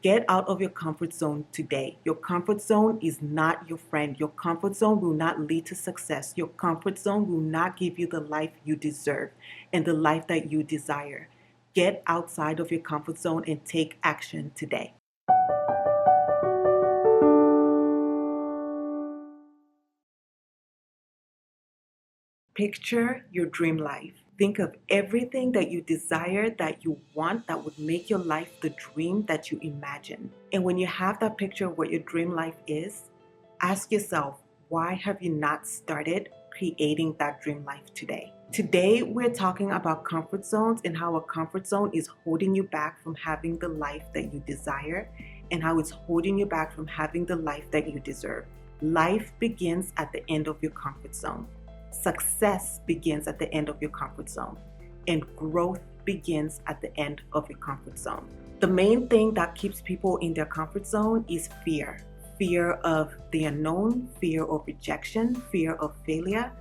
Get out of your comfort zone today. Your comfort zone is not your friend. Your comfort zone will not lead to success. Your comfort zone will not give you the life you deserve and the life that you desire. Get outside of your comfort zone and take action today. Picture your dream life. Think of everything that you desire, that you want, that would make your life the dream that you imagine. And when you have that picture of what your dream life is, ask yourself, why have you not started creating that dream life today? Today, we're talking about comfort zones and how a comfort zone is holding you back from having the life that you desire and how it's holding you back from having the life that you deserve. Life begins at the end of your comfort zone. Success begins at the end of your comfort zone, and growth begins at the end of your comfort zone. The main thing that keeps people in their comfort zone is fear. Fear of the unknown, fear of rejection, fear of failure,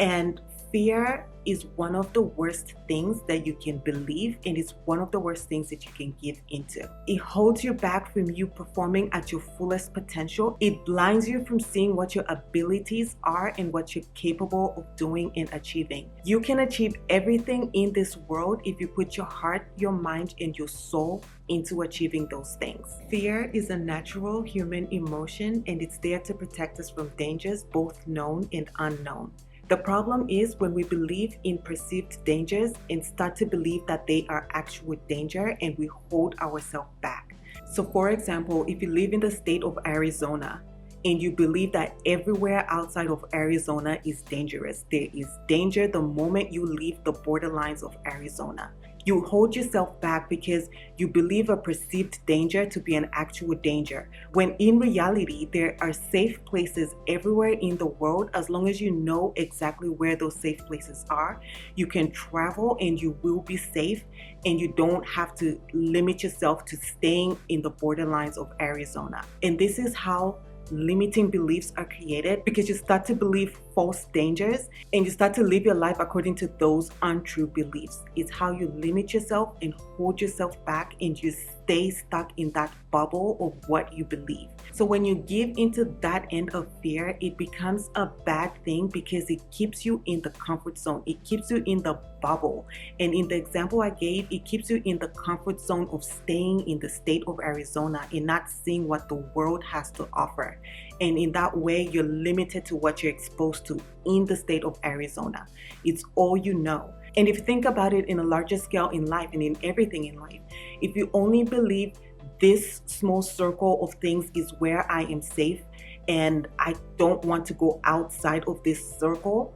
and fear is one of the worst things that you can believe, and it's one of the worst things that you can give into. It holds you back from you performing at your fullest potential. It blinds you from seeing what your abilities are and what you're capable of doing and achieving. You can achieve everything in this world if you put your heart, your mind, and your soul into achieving those things. Fear is a natural human emotion, and it's there to protect us from dangers, both known and unknown. The problem is when we believe in perceived dangers and start to believe that they are actual danger, and we hold ourselves back. So for example, if you live in the state of Arizona and you believe that everywhere outside of Arizona is dangerous, there is danger the moment you leave the borderlines of Arizona. You hold yourself back because you believe a perceived danger to be an actual danger, when in reality, there are safe places everywhere in the world. As long as you know exactly where those safe places are, you can travel and you will be safe, and you don't have to limit yourself to staying in the borderlines of Arizona. And this is how limiting beliefs are created, because you start to believe false dangers and you start to live your life according to those untrue beliefs. It's how you limit yourself and hold yourself back, and you stay stuck in that bubble of what you believe. So when you give into that end of fear, it becomes a bad thing because it keeps you in the comfort zone. It keeps you in the bubble. And in the example I gave, it keeps you in the comfort zone of staying in the state of Arizona and not seeing what the world has to offer. And in that way, you're limited to what you're exposed to in the state of Arizona. It's all you know. And if you think about it in a larger scale in life and in everything in life, if you only believe this small circle of things is where I am safe and I don't want to go outside of this circle,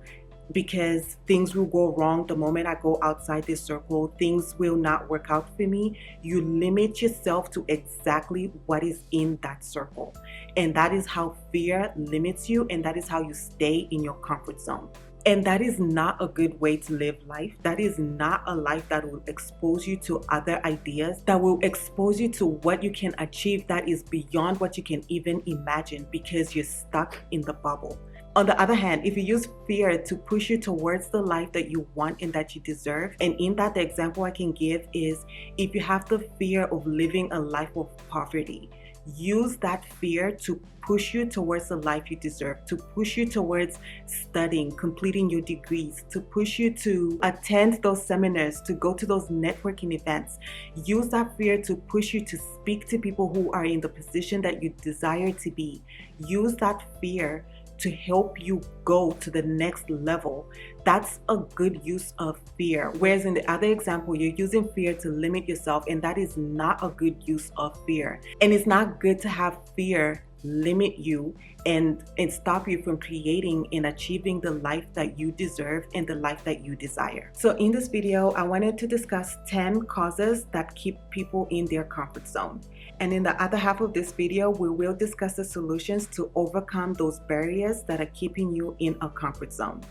because things will go wrong the moment I go outside this circle, things will not work out for me, you limit yourself to exactly what is in that circle. And that is how fear limits you, and that is how you stay in your comfort zone. And that is not a good way to live life. That is not a life that will expose you to other ideas, that will expose you to what you can achieve that is beyond what you can even imagine, because you're stuck in the bubble. On the other hand, if you use fear to push you towards the life that you want and that you deserve, and in that, the example I can give is if you have the fear of living a life of poverty, use that fear to push you towards the life you deserve, to push you towards studying, completing your degrees, to push you to attend those seminars, to go to those networking events. Use that fear to push you to speak to people who are in the position that you desire to be. Use that fear to help you go to the next level. That's a good use of fear. Whereas in the other example, you're using fear to limit yourself, and that is not a good use of fear. And it's not good to have fear limit you and stop you from creating and achieving the life that you deserve and the life that you desire. So in this video, I wanted to discuss 10 causes that keep people in their comfort zone. And in the other half of this video, we will discuss the solutions to overcome those barriers that are keeping you in a comfort zone.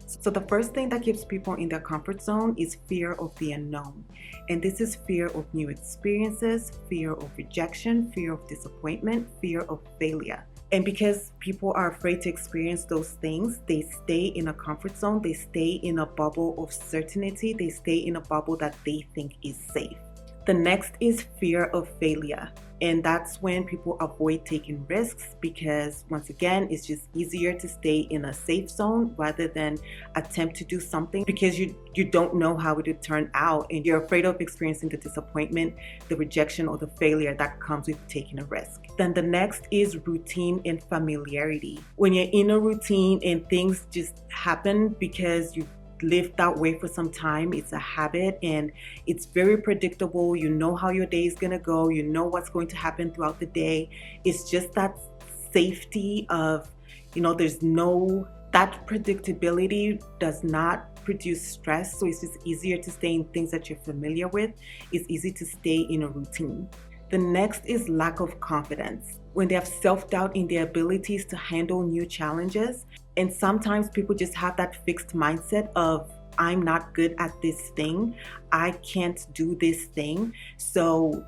So the first thing that keeps people in their comfort zone is fear of the unknown. And this is fear of new experiences, fear of rejection, fear of disappointment, fear of failure. And because people are afraid to experience those things, they stay in a comfort zone, they stay in a bubble of certainty, they stay in a bubble that they think is safe. The next is fear of failure. And that's when people avoid taking risks, because once again, it's just easier to stay in a safe zone rather than attempt to do something, because you don't know how it would turn out, and you're afraid of experiencing the disappointment, the rejection, or the failure that comes with taking a risk. Then the next is routine and familiarity. When you're in a routine and things just happen because you lived that way for some time, it's a habit and it's very predictable. You know how your day is going to go, you know what's going to happen throughout the day. It's just that safety of, there's no, that predictability does not produce stress. So it's just easier to stay in things that you're familiar with. It's easy to stay in a routine. The next is lack of confidence. When they have self-doubt in their abilities to handle new challenges. And sometimes people just have that fixed mindset of, I'm not good at this thing, I can't do this thing. So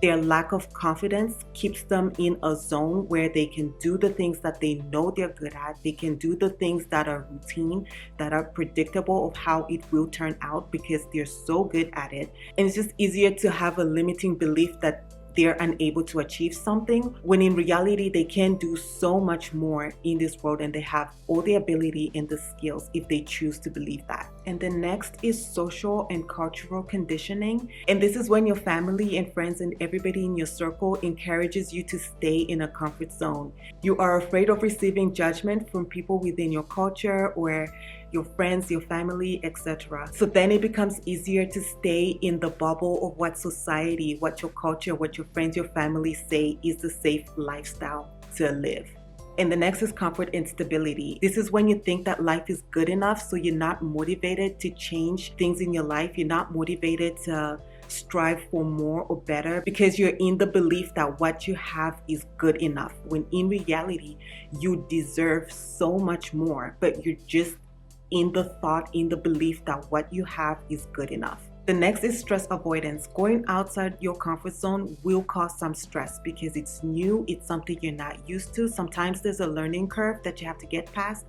their lack of confidence keeps them in a zone where they can do the things that they know they're good at. They can do the things that are routine, that are predictable of how it will turn out, because they're so good at it. And it's just easier to have a limiting belief that they're unable to achieve something, when in reality they can do so much more in this world, and they have all the ability and the skills if they choose to believe that. And the next is social and cultural conditioning. And this is when your family and friends and everybody in your circle encourages you to stay in a comfort zone. You are afraid of receiving judgment from people within your culture or your friends, your family, etc. So then it becomes easier to stay in the bubble of what society, what your culture, what your friends, your family say is the safe lifestyle to live. And the next is comfort and stability. This is when you think that life is good enough, so you're not motivated to change things in your life. You're not motivated to strive for more or better, because you're in the belief that what you have is good enough, when in reality, you deserve so much more, but you're just in the thought, in the belief that what you have is good enough. The next is stress avoidance. Going outside your comfort zone will cause some stress because it's new, it's something you're not used to. Sometimes there's a learning curve that you have to get past,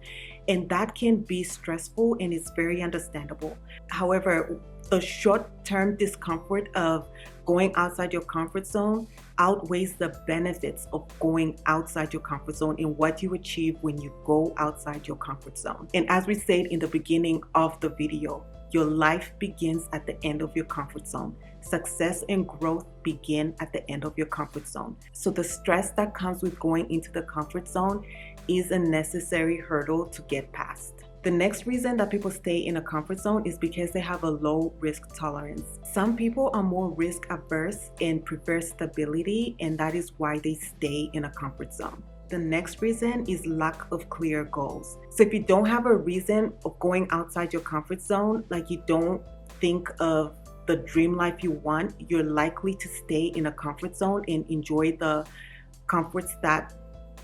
and that can be stressful, and it's very understandable. However, the short-term discomfort of going outside your comfort zone outweighs the benefits of going outside your comfort zone and what you achieve when you go outside your comfort zone. And as we said in the beginning of the video, your life begins at the end of your comfort zone. Success and growth begin at the end of your comfort zone. So the stress that comes with going into the comfort zone is a necessary hurdle to get past. The next reason that people stay in a comfort zone is because they have a low risk tolerance. Some people are more risk averse and prefer stability, and that is why they stay in a comfort zone. The next reason is lack of clear goals. So if you don't have a reason of going outside your comfort zone, like you don't think of the dream life you want, you're likely to stay in a comfort zone and enjoy the comforts that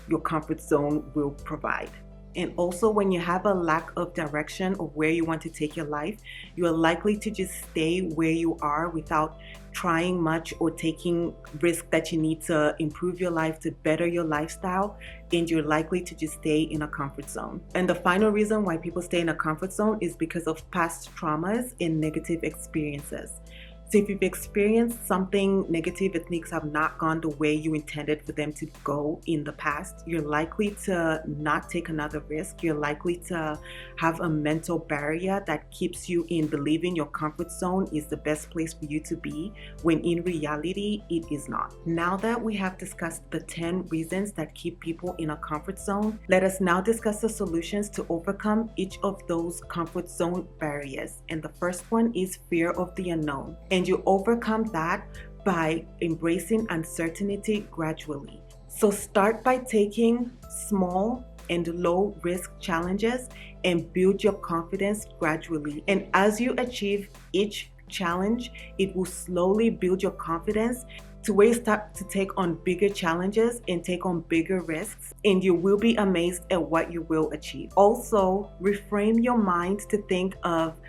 your comfort zone will provide. And also, when you have a lack of direction of where you want to take your life, you are likely to just stay where you are without trying much or taking risks that you need to improve your life, to better your lifestyle, and you're likely to just stay in a comfort zone. And the final reason why people stay in a comfort zone is because of past traumas and negative experiences. So if you've experienced something negative and things have not gone the way you intended for them to go in the past, you're likely to not take another risk. You're likely to have a mental barrier that keeps you in believing your comfort zone is the best place for you to be, when in reality, it is not. Now that we have discussed the 10 reasons that keep people in a comfort zone, let us now discuss the solutions to overcome each of those comfort zone barriers. And the first one is fear of the unknown. And you overcome that by embracing uncertainty gradually. So start by taking small and low risk challenges and build your confidence gradually. And as you achieve each challenge, it will slowly build your confidence to where you start to take on bigger challenges and take on bigger risks, and you will be amazed at what you will achieve. Also, reframe your mind to think of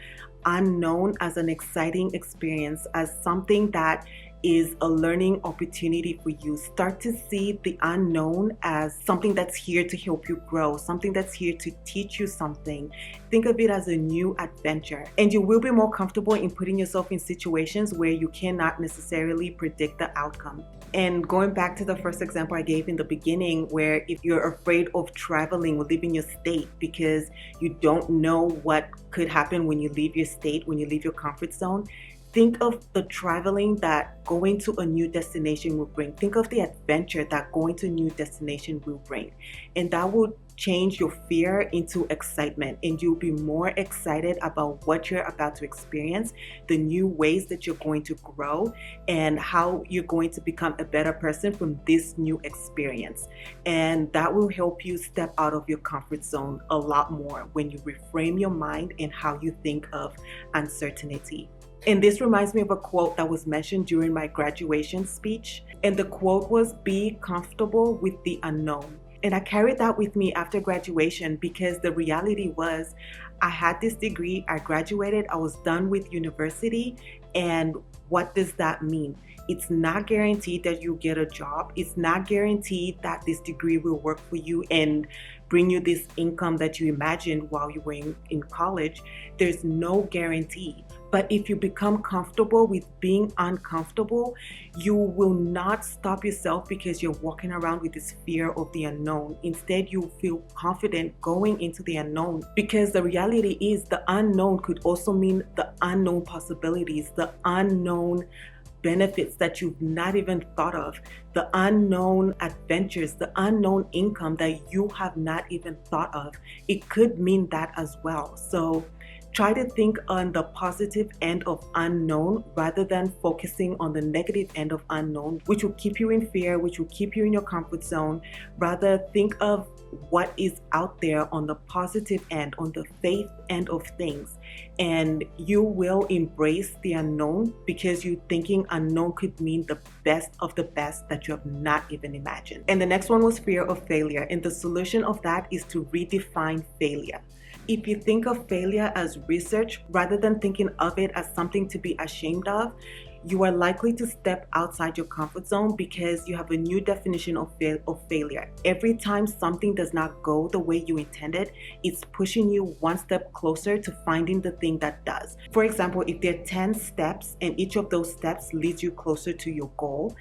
unknown as an exciting experience, as something that is a learning opportunity for you. Start to see the unknown as something that's here to help you grow, something that's here to teach you something. Think of it as a new adventure, and you will be more comfortable in putting yourself in situations where you cannot necessarily predict the outcome. And going back to the first example I gave in the beginning, where if you're afraid of traveling or leaving your state because you don't know what could happen when you leave your state, when you leave your comfort zone, think of the traveling that going to a new destination will bring. Think of the adventure that going to a new destination will bring. And that will change your fear into excitement, and you'll be more excited about what you're about to experience, the new ways that you're going to grow, and how you're going to become a better person from this new experience. And that will help you step out of your comfort zone a lot more when you reframe your mind and how you think of uncertainty. And this reminds me of a quote that was mentioned during my graduation speech. And the quote was, "Be comfortable with the unknown." And I carried that with me after graduation, because the reality was I had this degree, I graduated, I was done with university. And what does that mean? It's not guaranteed that you get a job. It's not guaranteed that this degree will work for you and bring you this income that you imagined while you were in college. There's no guarantee. But if you become comfortable with being uncomfortable, you will not stop yourself because you're walking around with this fear of the unknown. Instead, you feel confident going into the unknown, because the reality is the unknown could also mean the unknown possibilities, the unknown benefits that you've not even thought of, the unknown adventures, the unknown income that you have not even thought of. It could mean that as well. So try to think on the positive end of unknown rather than focusing on the negative end of unknown, which will keep you in fear, which will keep you in your comfort zone. Rather, think of what is out there on the positive end, on the faith end of things. And you will embrace the unknown, because you're thinking unknown could mean the best of the best that you have not even imagined. And the next one was fear of failure. And the solution of that is to redefine failure. If you think of failure as research rather than thinking of it as something to be ashamed of, you are likely to step outside your comfort zone because you have a new definition of failure. Every time something does not go the way you intended, it's pushing you one step closer to finding the thing that does. For example, if there are 10 steps and each of those steps leads you closer to your goal,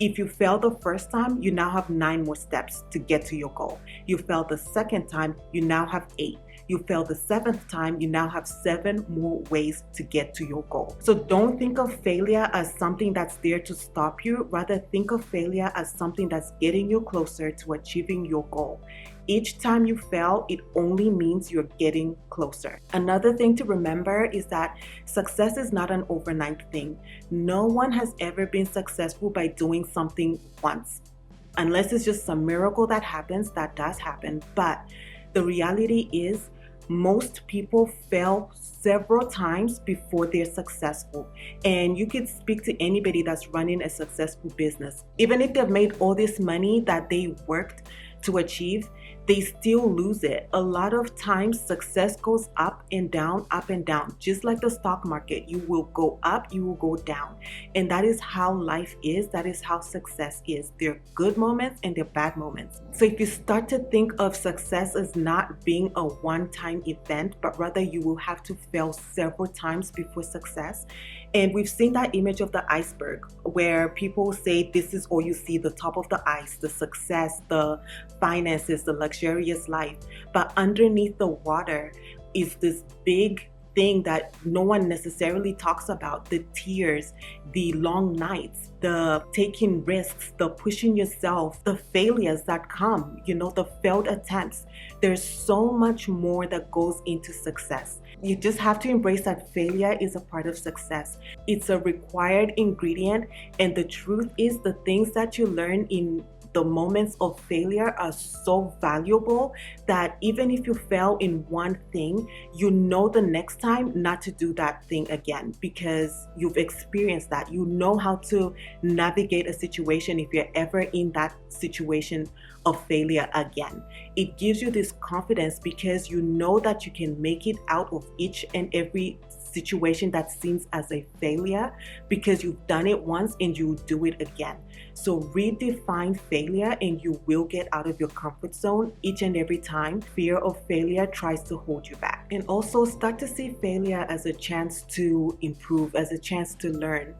if you fail the first time, you now have 9 more steps to get to your goal. You fail the second time, you now have 8. You fail the 7th time, you now have 7 more ways to get to your goal. So don't think of failure as something that's there to stop you. Rather, think of failure as something that's getting you closer to achieving your goal. Each time you fail, it only means you're getting closer. Another thing to remember is that success is not an overnight thing. No one has ever been successful by doing something once. Unless it's just some miracle that happens, that does happen. But the reality is, most people fail several times before they're successful. And you could speak to anybody that's running a successful business. Even if they've made all this money that they worked to achieve, they still lose it. A lot of times success goes up and down, just like the stock market. You will go up, you will go down. And that is how life is. That is how success is. There are good moments and there are bad moments. So if you start to think of success as not being a one-time event, but rather you will have to fail several times before success. And we've seen that image of the iceberg where people say this is all you see, the top of the ice, the success, the finances, the luxurious life. But underneath the water is this big thing that no one necessarily talks about: the tears, the long nights, the taking risks, the pushing yourself, the failures that come, the failed attempts. There's so much more that goes into success. You just have to embrace that failure is a part of success. It's a required ingredient. And the truth is, the things that you learn in the moments of failure are so valuable that even if you fail in one thing, you know the next time not to do that thing again, because you've experienced that. You know how to navigate a situation if you're ever in that situation of failure again. It gives you this confidence because you know that you can make it out of each and every situation that seems as a failure because you've done it once and you do it again. So redefine failure and you will get out of your comfort zone each and every time fear of failure tries to hold you back. And also start to see failure as a chance to improve, as a chance to learn.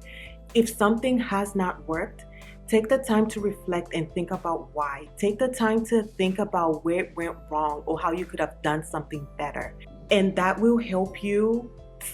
If something has not worked, take the time to reflect and think about why. Take the time to think about where it went wrong or how you could have done something better. And that will help you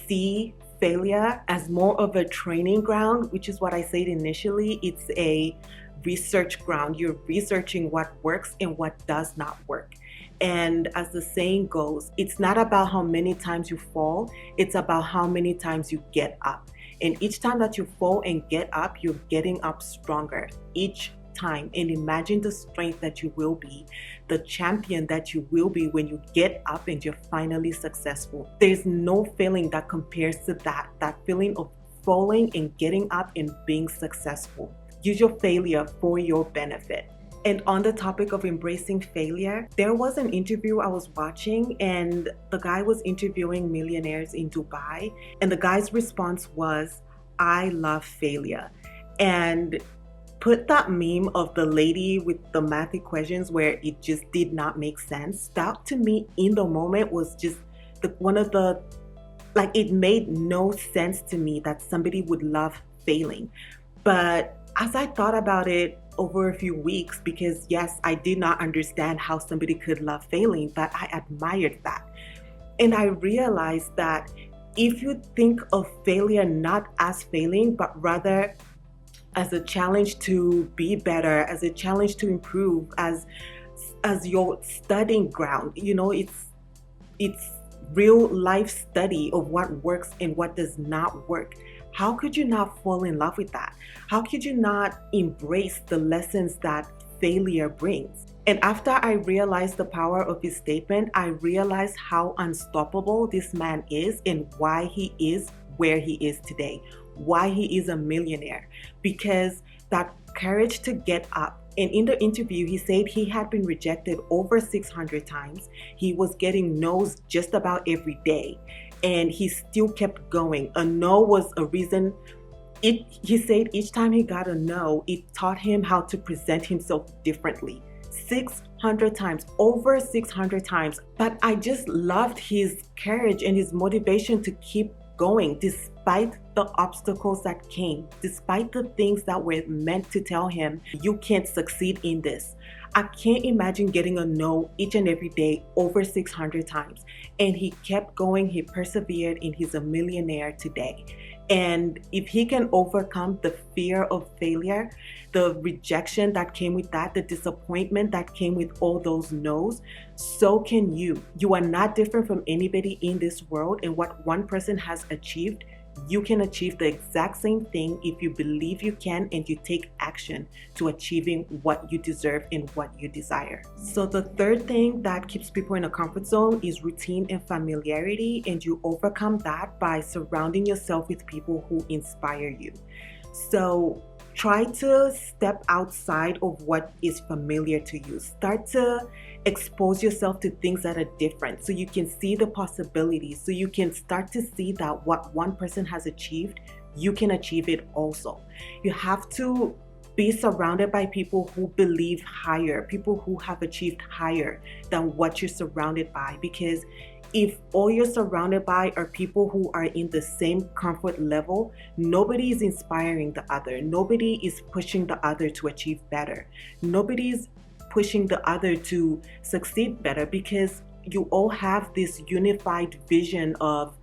see failure as more of a training ground, which is what I said initially. It's a research ground. You're researching what works and what does not work. And as the saying goes, it's not about how many times you fall, it's about how many times you get up. And each time that you fall and get up, you're getting up stronger each time. And imagine the strength that you will be, the champion that you will be when you get up and you're finally successful. There's no feeling that compares to that feeling of falling and getting up and being successful. Use your failure for your benefit. And on the topic of embracing failure, there was an interview I was watching and the guy was interviewing millionaires in Dubai. And the guy's response was, "I love failure." And put that meme of the lady with the math equations where it just did not make sense. That to me in the moment was just it made no sense to me that somebody would love failing. But as I thought about it over a few weeks, because yes, I did not understand how somebody could love failing, but I admired that. And I realized that if you think of failure not as failing, but rather as a challenge to be better, as a challenge to improve, as your studying ground, it's real life study of what works and what does not work. How could you not fall in love with that? How could you not embrace the lessons that failure brings? And after I realized the power of his statement, I realized how unstoppable this man is and why he is where he is today, why he is a millionaire, because that courage to get up. And in the interview, he said he had been rejected over 600 times. He was getting no's just about every day. And he still kept going. A no was a reason. He said each time he got a no, it taught him how to present himself differently. 600 times, over 600 times. But I just loved his courage and his motivation to keep going despite the obstacles that came, despite the things that were meant to tell him, you can't succeed in this. I can't imagine getting a no each and every day over 600 times. And he kept going, he persevered, and he's a millionaire today. And if he can overcome the fear of failure, the rejection that came with that, the disappointment that came with all those no's, so can you. You are not different from anybody in this world, and what one person has achieved, you can achieve the exact same thing if you believe you can and you take action to achieving what you deserve and what you desire. So the third thing that keeps people in a comfort zone is routine and familiarity, and you overcome that by surrounding yourself with people who inspire you. So try to step outside of what is familiar to you. Start to expose yourself to things that are different so you can see the possibilities, so you can start to see that what one person has achieved, you can achieve it also. You have to be surrounded by people who believe higher, people who have achieved higher than what you're surrounded by. Because if all you're surrounded by are people who are in the same comfort level, nobody is inspiring the other. Nobody is pushing the other to achieve better. Nobody's pushing the other to succeed better, because you all have this unified vision of,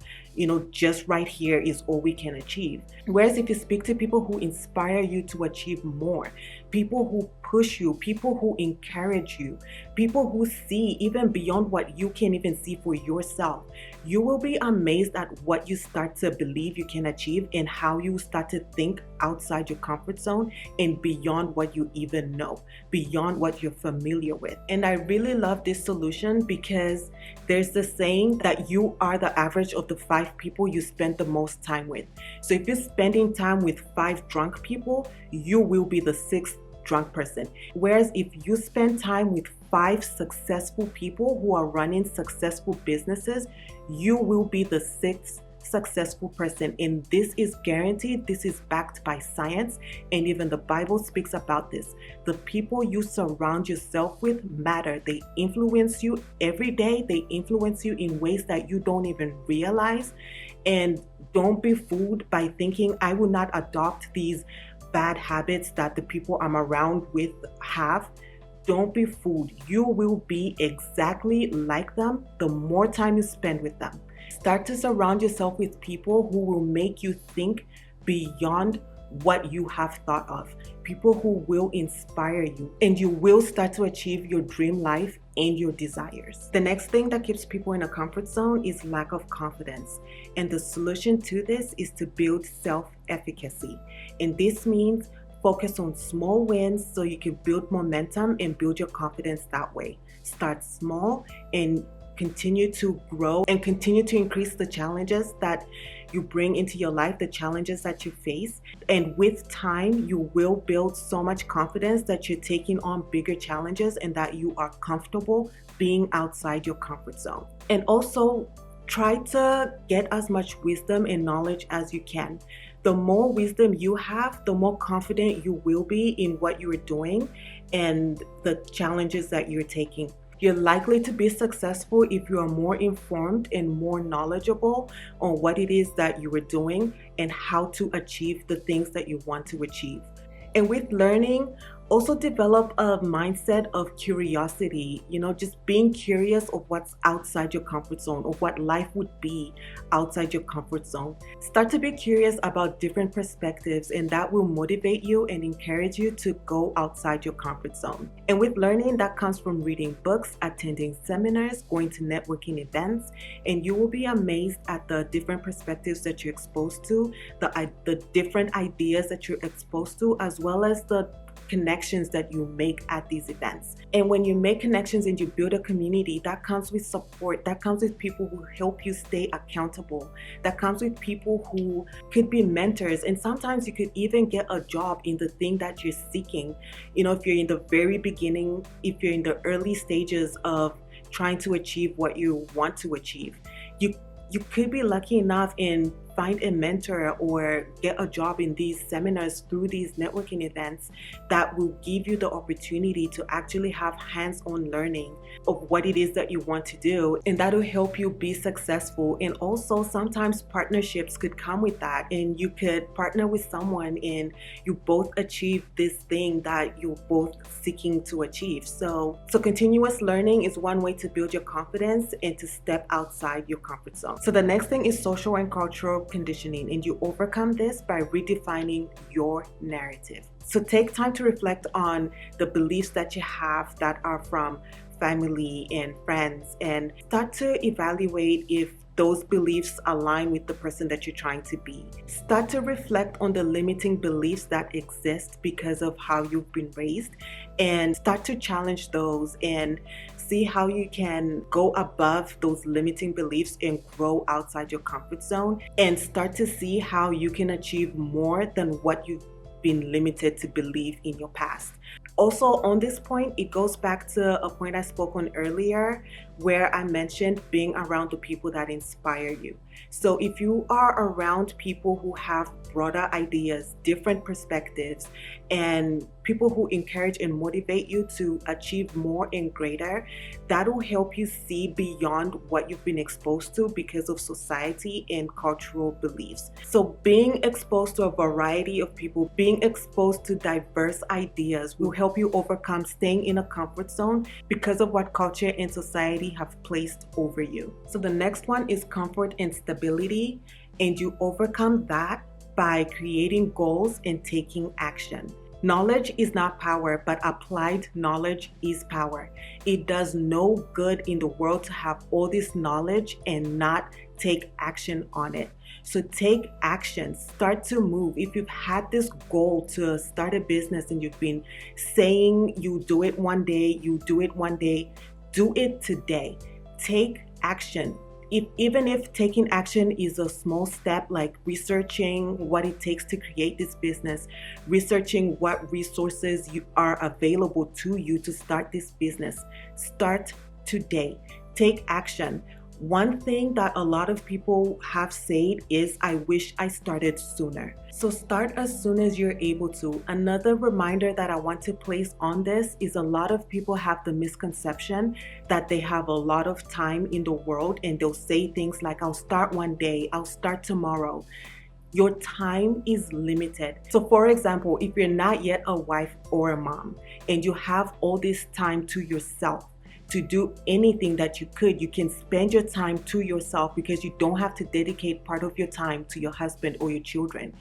just right here is all we can achieve. Whereas if you speak to people who inspire you to achieve more, people who push you, people who encourage you, people who see even beyond what you can even see for yourself, you will be amazed at what you start to believe you can achieve and how you start to think outside your comfort zone and beyond what you even know, beyond what you're familiar with. And I really love this solution because there's the saying that you are the average of the 5 people you spend the most time with. So if you're spending time with 5 drunk people, you will be the 6th drunk person. Whereas if you spend time with 5 successful people who are running successful businesses, you will be the 6th successful person, and this is guaranteed, this is backed by science, and even the Bible speaks about this. The people you surround yourself with matter. They influence you every day. They influence you in ways that you don't even realize. And don't be fooled by thinking, I will not adopt these bad habits that the people I'm around with have. Don't be fooled. You will be exactly like them the more time you spend with them. Start to surround yourself with people who will make you think beyond what you have thought of. People who will inspire you, and you will start to achieve your dream life and your desires. The next thing that keeps people in a comfort zone is lack of confidence. And the solution to this is to build self-efficacy. And this means focus on small wins so you can build momentum and build your confidence that way. Start small and continue to grow and continue to increase the challenges that you bring into your life, the challenges that you face. And with time, you will build so much confidence that you're taking on bigger challenges and that you are comfortable being outside your comfort zone. And also, try to get as much wisdom and knowledge as you can. The more wisdom you have, the more confident you will be in what you are doing and the challenges that you're taking. You're likely to be successful if you are more informed and more knowledgeable on what it is that you are doing and how to achieve the things that you want to achieve. And with learning, also develop a mindset of curiosity, just being curious of what's outside your comfort zone, of what life would be outside your comfort zone. Start to be curious about different perspectives, and that will motivate you and encourage you to go outside your comfort zone. And with learning, that comes from reading books, attending seminars, going to networking events, and you will be amazed at the different perspectives that you're exposed to, the different ideas that you're exposed to, as well as the connections that you make at these events. And when you make connections and you build a community, that comes with support, that comes with people who help you stay accountable, that comes with people who could be mentors, and sometimes you could even get a job in the thing that you're seeking. If you're in the very beginning, if you're in the early stages of trying to achieve what you want to achieve, you could be lucky enough and find a mentor or get a job in these seminars through these networking events that will give you the opportunity to actually have hands-on learning of what it is that you want to do, and that will help you be successful. And also sometimes partnerships could come with that, and you could partner with someone and you both achieve this thing that you're both seeking to achieve. So continuous learning is one way to build your confidence and to step outside your comfort zone. So the next thing is social and cultural conditioning, and you overcome this by redefining your narrative. So take time to reflect on the beliefs that you have that are from family and friends, and start to evaluate if those beliefs align with the person that you're trying to be. Start to reflect on the limiting beliefs that exist because of how you've been raised, and start to challenge those and see how you can go above those limiting beliefs and grow outside your comfort zone, and start to see how you can achieve more than what you've been limited to believe in your past. Also, on this point, it goes back to a point I spoke on earlier where I mentioned being around the people that inspire you. So if you are around people who have broader ideas, different perspectives, and people who encourage and motivate you to achieve more and greater, that will help you see beyond what you've been exposed to because of society and cultural beliefs. So being exposed to a variety of people, being exposed to diverse ideas will help you overcome staying in a comfort zone because of what culture and society have placed over you. So the next one is comfort and stability, and you overcome that by creating goals and taking action. Knowledge is not power, but applied knowledge is power. It does no good in the world to have all this knowledge and not take action on it. So take action, start to move. If you've had this goal to start a business and you've been saying you do it one day, do it today. Take action. Even if taking action is a small step, like researching what it takes to create this business, researching what resources are available to you to start this business, start today. Take action. One thing that a lot of people have said is, I wish I started sooner. So start as soon as you're able to. Another reminder that I want to place on this is, a lot of people have the misconception that they have a lot of time in the world, and they'll say things like, I'll start one day, I'll start tomorrow. Your time is limited. So for example, if you're not yet a wife or a mom and you have all this time to yourself to do anything that you could, you can spend your time to yourself because you don't have to dedicate part of your time to your husband or your children.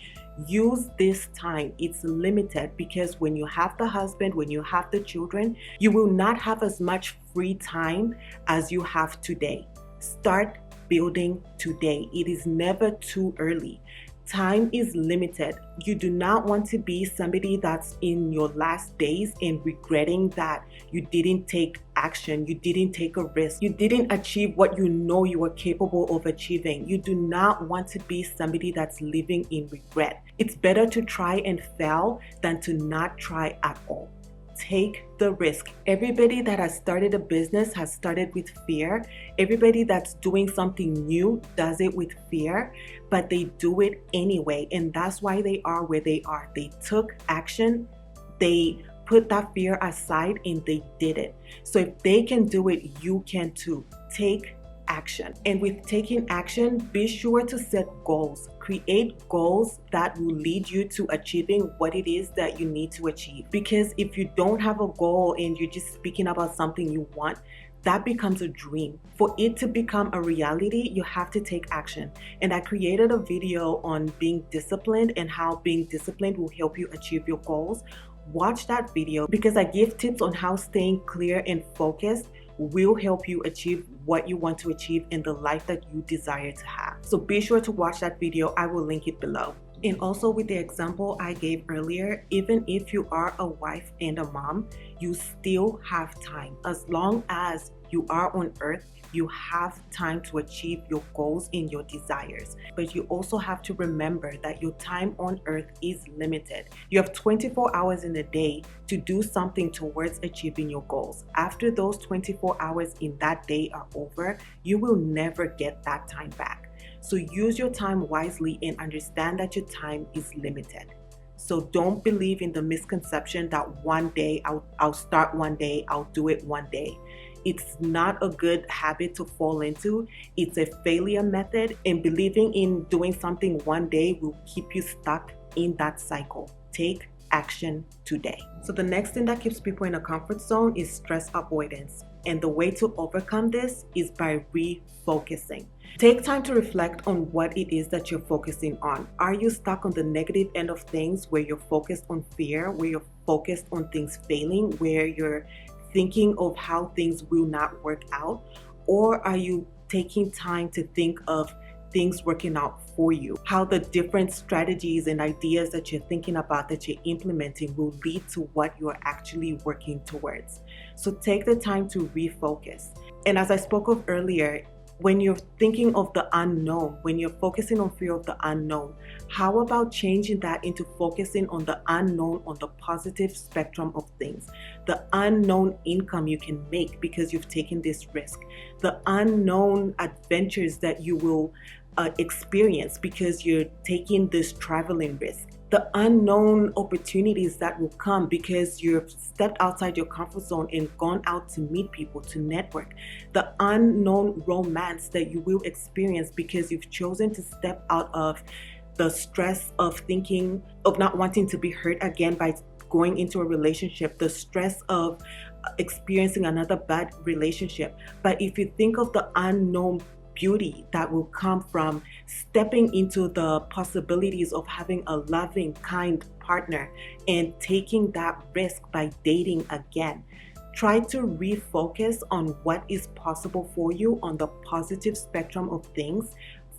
Use this time. It's limited because when you have the husband, when you have the children, you will not have as much free time as you have today. Start building today. It is never too early. Time is limited. You do not want to be somebody that's in your last days and regretting that you didn't take action, you didn't take a risk, you didn't achieve what you know you were capable of achieving. You do not want to be somebody that's living in regret. It's better to try and fail than to not try at all. Take the risk. Everybody that has started a business has started with fear. Everybody that's doing something new does it with fear, but they do it anyway. And that's why they are where they are. They took action. They put that fear aside and they did it. So if they can do it, you can too. Take action. And with taking action, be sure to set goals. Create goals that will lead you to achieving what it is that you need to achieve. Because if you don't have a goal and you're just speaking about something you want, that becomes a dream. For it to become a reality, you have to take action. And I created a video on being disciplined and how being disciplined will help you achieve your goals. Watch that video because I give tips on how staying clear and focused will help you achieve what you want to achieve in the life that you desire to have. So be sure to watch that video. I will link it below. And also with the example I gave earlier, even if you are a wife and a mom, you still have time. As long as you are on earth, you have time to achieve your goals and your desires. But you also have to remember that your time on earth is limited. You have 24 hours in a day to do something towards achieving your goals. After those 24 hours in that day are over, you will never get that time back. So use your time wisely and understand that your time is limited. So don't believe in the misconception that one day I'll start one day, I'll do it one day. It's not a good habit to fall into. It's a failure method, and believing in doing something one day will keep you stuck in that cycle. Take action today. So the next thing that keeps people in a comfort zone is stress avoidance. And the way to overcome this is by refocusing. Take time to reflect on what it is that you're focusing on. Are you stuck on the negative end of things where you're focused on fear, where you're focused on things failing, where you're thinking of how things will not work out? Or are you taking time to think of things working out for you, how the different strategies and ideas that you're thinking about, that you're implementing, will lead to what you're actually working towards? So take the time to refocus. And as I spoke of earlier, when you're thinking of the unknown, when you're focusing on fear of the unknown, how about changing that into focusing on the unknown, on the positive spectrum of things? The unknown income you can make because you've taken this risk. The unknown adventures that you will experience because you're taking this traveling risk. The unknown opportunities that will come because you've stepped outside your comfort zone and gone out to meet people, to network. The unknown romance that you will experience because you've chosen to step out of the stress of thinking, of not wanting to be hurt again by going into a relationship, the stress of experiencing another bad relationship. But if you think of the unknown beauty that will come from stepping into the possibilities of having a loving, kind partner and taking that risk by dating again, try to refocus on what is possible for you on the positive spectrum of things.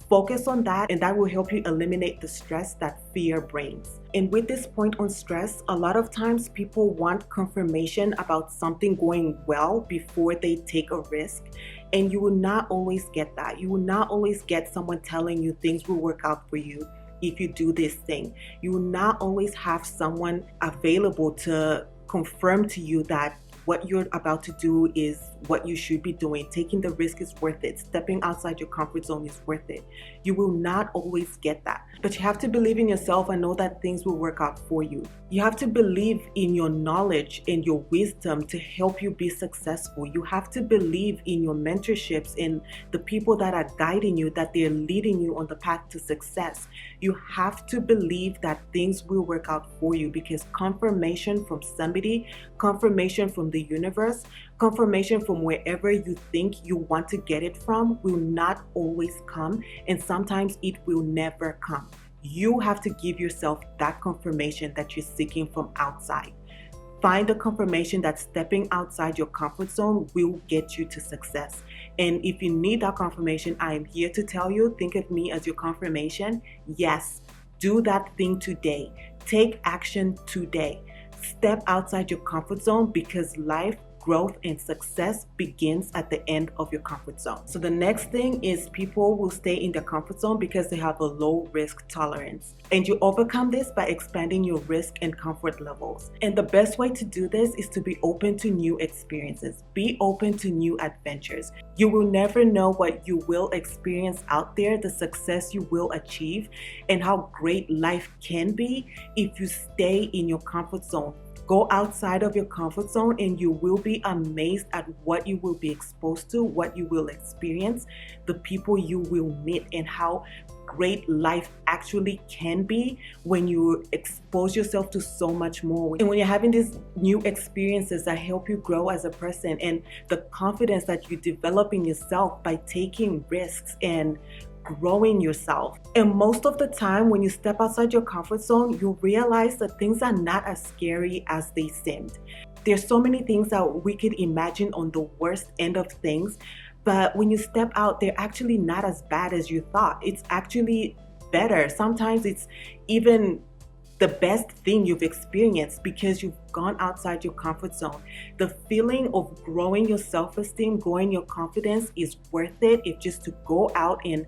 Focus on that, and that will help you eliminate the stress that fear brings. And with this point on stress, a lot of times people want confirmation about something going well before they take a risk. And you will not always get that. You will not always get someone telling you things will work out for you if you do this thing. You will not always have someone available to confirm to you that what you're about to do is what you should be doing. Taking the risk is worth it. Stepping outside your comfort zone is worth it. You will not always get that, but you have to believe in yourself and know that things will work out for you. You have to believe in your knowledge and your wisdom to help you be successful. You have to believe in your mentorships and the people that are guiding you, that they're leading you on the path to success. You have to believe that things will work out for you, because confirmation from somebody, confirmation from the universe, confirmation from wherever you think you want to get it from will not always come, and sometimes it will never come. You have to give yourself that confirmation that you're seeking from outside. Find the confirmation that stepping outside your comfort zone will get you to success. And if you need that confirmation, I am here to tell you, think of me as your confirmation. Yes, do that thing today. Take action today. Step outside your comfort zone, because life, growth, and success begins at the end of your comfort zone. So the next thing is, people will stay in their comfort zone because they have a low risk tolerance. And you overcome this by expanding your risk and comfort levels. And the best way to do this is to be open to new experiences. Be open to new adventures. You will never know what you will experience out there, the success you will achieve, and how great life can be if you stay in your comfort zone. Go outside of your comfort zone and you will be amazed at what you will be exposed to, what you will experience, the people you will meet, and how great life actually can be when you expose yourself to so much more. And when you're having these new experiences that help you grow as a person, and the confidence that you develop in yourself by taking risks and growing yourself. And most of the time, when you step outside your comfort zone, you realize that things are not as scary as they seemed. There's so many things that we could imagine on the worst end of things, but when you step out, they're actually not as bad as you thought. It's actually better. Sometimes it's even the best thing you've experienced because you've gone outside your comfort zone. The feeling of growing your self-esteem, growing your confidence is worth it. If just to go out and,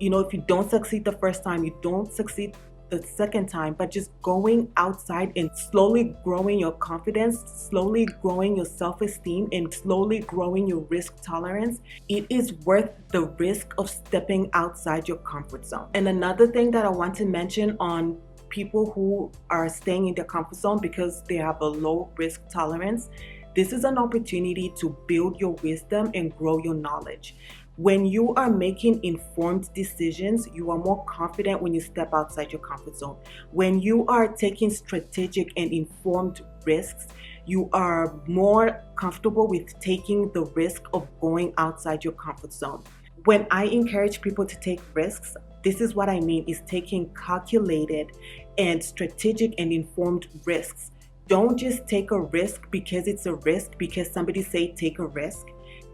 if you don't succeed the first time, you don't succeed the second time, but just going outside and slowly growing your confidence, slowly growing your self-esteem, and slowly growing your risk tolerance, it is worth the risk of stepping outside your comfort zone. And another thing that I want to mention on people who are staying in their comfort zone because they have a low risk tolerance, this is an opportunity to build your wisdom and grow your knowledge. When you are making informed decisions, you are more confident when you step outside your comfort zone. When you are taking strategic and informed risks, you are more comfortable with taking the risk of going outside your comfort zone. When I encourage people to take risks, this is what I mean, is taking calculated and strategic and informed risks. Don't just take a risk because it's a risk, because somebody say take a risk.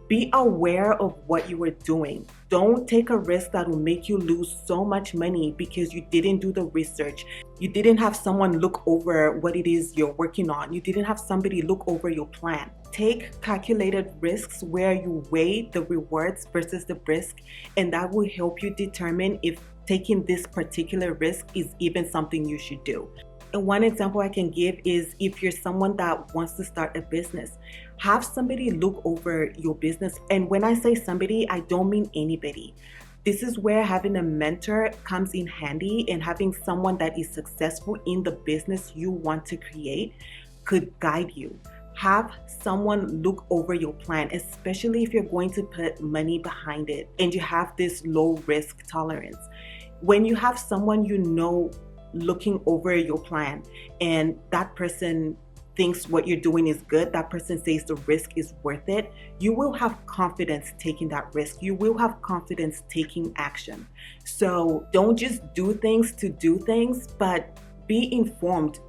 Be aware of what you are doing. Don't take a risk that will make you lose so much money because you didn't do the research. You didn't have someone look over what it is you're working on. You didn't have somebody look over your plan. Take calculated risks where you weigh the rewards versus the risk, and that will help you determine if taking this particular risk is even something you should do. And one example I can give is, if you're someone that wants to start a business, have somebody look over your business. And when I say somebody, I don't mean anybody. This is where having a mentor comes in handy, and having someone that is successful in the business you want to create could guide you. Have someone look over your plan, especially if you're going to put money behind it and you have this low risk tolerance. When you have someone looking over your plan, and that person thinks what you're doing is good, that person says the risk is worth it, you will have confidence taking that risk. You will have confidence taking action. So don't just do things to do things, but be informed.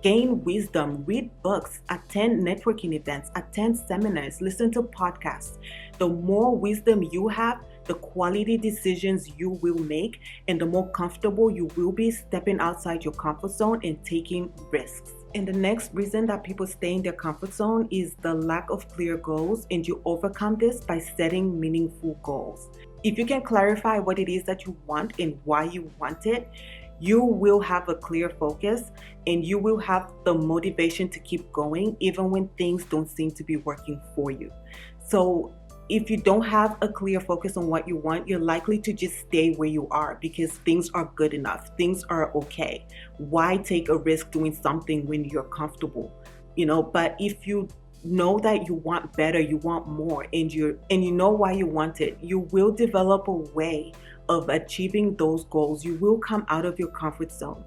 Gain wisdom, read books, attend networking events, attend seminars, listen to podcasts. The more wisdom you have, the quality decisions you will make, and the more comfortable you will be stepping outside your comfort zone and taking risks. And the next reason that people stay in their comfort zone is the lack of clear goals, and you overcome this by setting meaningful goals. If you can clarify what it is that you want and why you want it, you will have a clear focus and you will have the motivation to keep going even when things don't seem to be working for you. So if you don't have a clear focus on what you want, you're likely to just stay where you are because things are good enough. Things are okay. Why take a risk doing something when you're comfortable? But if you know that you want better, you want more, and you know why you want it, you will develop a way of achieving those goals. You will come out of your comfort zone.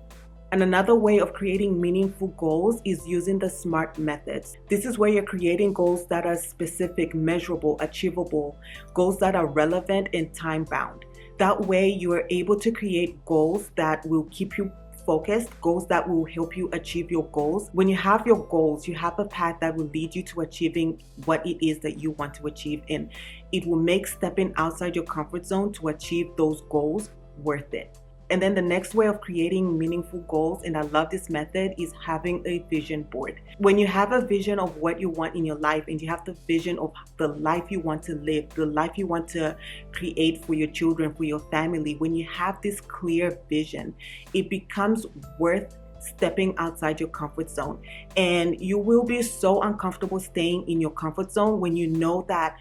And another way of creating meaningful goals is using the SMART methods. This is where you're creating goals that are specific, measurable, achievable, goals that are relevant and time-bound. That way you are able to create goals that will keep you focused, goals that will help you achieve your goals. When you have your goals, you have a path that will lead you to achieving what it is that you want to achieve, and it will make stepping outside your comfort zone to achieve those goals worth it. And then the next way of creating meaningful goals, and I love this method, is having a vision board. When you have a vision of what you want in your life and you have the vision of the life you want to live, the life you want to create for your children, for your family, when you have this clear vision, it becomes worth stepping outside your comfort zone. And you will be so uncomfortable staying in your comfort zone when you know that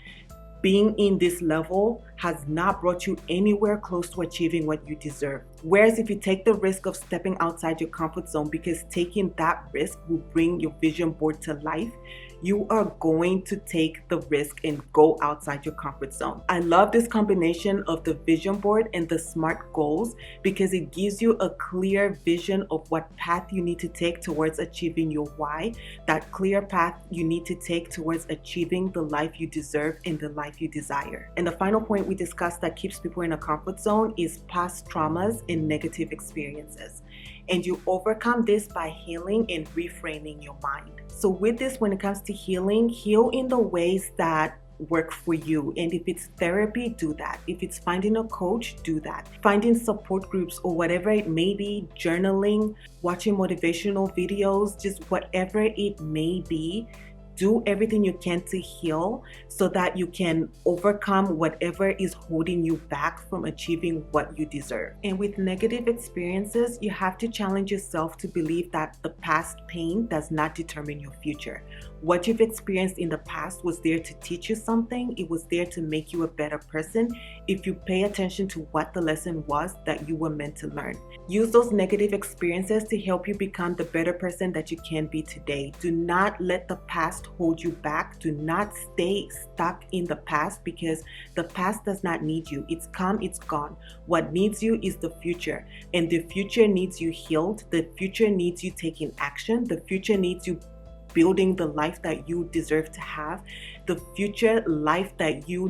being in this level has not brought you anywhere close to achieving what you deserve. Whereas if you take the risk of stepping outside your comfort zone, because taking that risk will bring your vision board to life, you are going to take the risk and go outside your comfort zone. I love this combination of the vision board and the SMART goals because it gives you a clear vision of what path you need to take towards achieving your why, that clear path you need to take towards achieving the life you deserve and the life you desire. And the final point we discussed that keeps people in a comfort zone is past traumas and negative experiences. And you overcome this by healing and reframing your mind. So with this, when it comes to healing, heal in the ways that work for you. And if it's therapy, do that. If it's finding a coach, do that. Finding support groups or whatever it may be, journaling, watching motivational videos, just whatever it may be, do everything you can to heal so that you can overcome whatever is holding you back from achieving what you deserve. And with negative experiences, you have to challenge yourself to believe that the past pain does not determine your future. What you've experienced in the past was there to teach you something. It was there to make you a better person if you pay attention to what the lesson was that you were meant to learn. Use those negative experiences to help you become the better person that you can be today. Do not let the past hold you back. Do not stay stuck in the past because the past does not need you. It's come, it's gone. What needs you is the future, and the future needs you healed. The future needs you taking action. The future needs you building the life that you deserve to have. The future life that you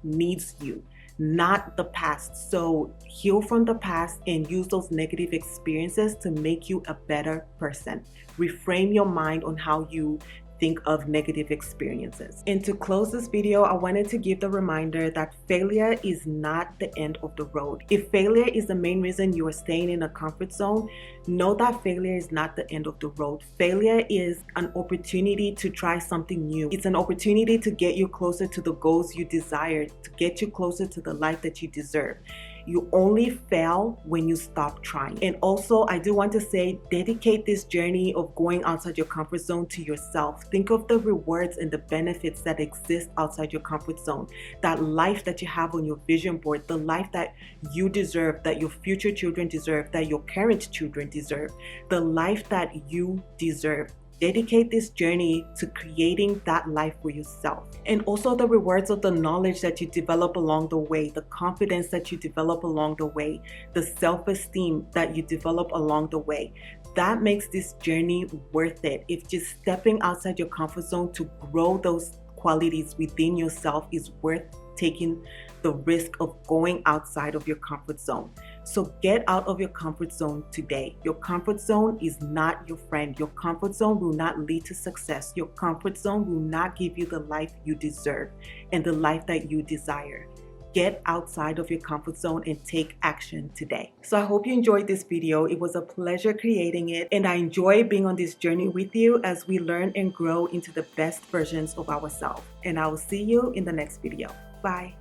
needs you, not the past. So heal from the past and use those negative experiences to make you a better person. Reframe your mind on how you think of negative experiences. And to close this video, I wanted to give the reminder that failure is not the end of the road. If failure is the main reason you are staying in a comfort zone, know that failure is not the end of the road. Failure is an opportunity to try something new. It's an opportunity to get you closer to the goals you desire, to get you closer to the life that you deserve. You only fail when you stop trying. And also, I do want to say, dedicate this journey of going outside your comfort zone to yourself. Think of the rewards and the benefits that exist outside your comfort zone. That life that you have on your vision board, the life that you deserve, that your future children deserve, that your current children deserve, the life that you deserve. Dedicate this journey to creating that life for yourself. And also the rewards of the knowledge that you develop along the way, the confidence that you develop along the way, the self-esteem that you develop along the way. That makes this journey worth it. If just stepping outside your comfort zone to grow those qualities within yourself is worth taking the risk of going outside of your comfort zone. So get out of your comfort zone today. Your comfort zone is not your friend. Your comfort zone will not lead to success. Your comfort zone will not give you the life you deserve and the life that you desire. Get outside of your comfort zone and take action today. So I hope you enjoyed this video. It was a pleasure creating it, and I enjoy being on this journey with you as we learn and grow into the best versions of ourselves. And I will see you in the next video. Bye.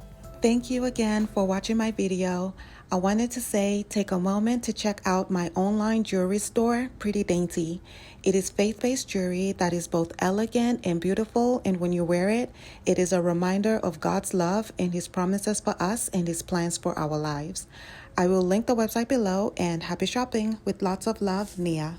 Thank you again for watching my video. I wanted to say take a moment to check out my online jewelry store, Pretty Dainty. It is faith-based jewelry that is both elegant and beautiful, and when you wear it, it is a reminder of God's love and His promises for us and His plans for our lives. I will link the website below, and happy shopping. With lots of love, Nia.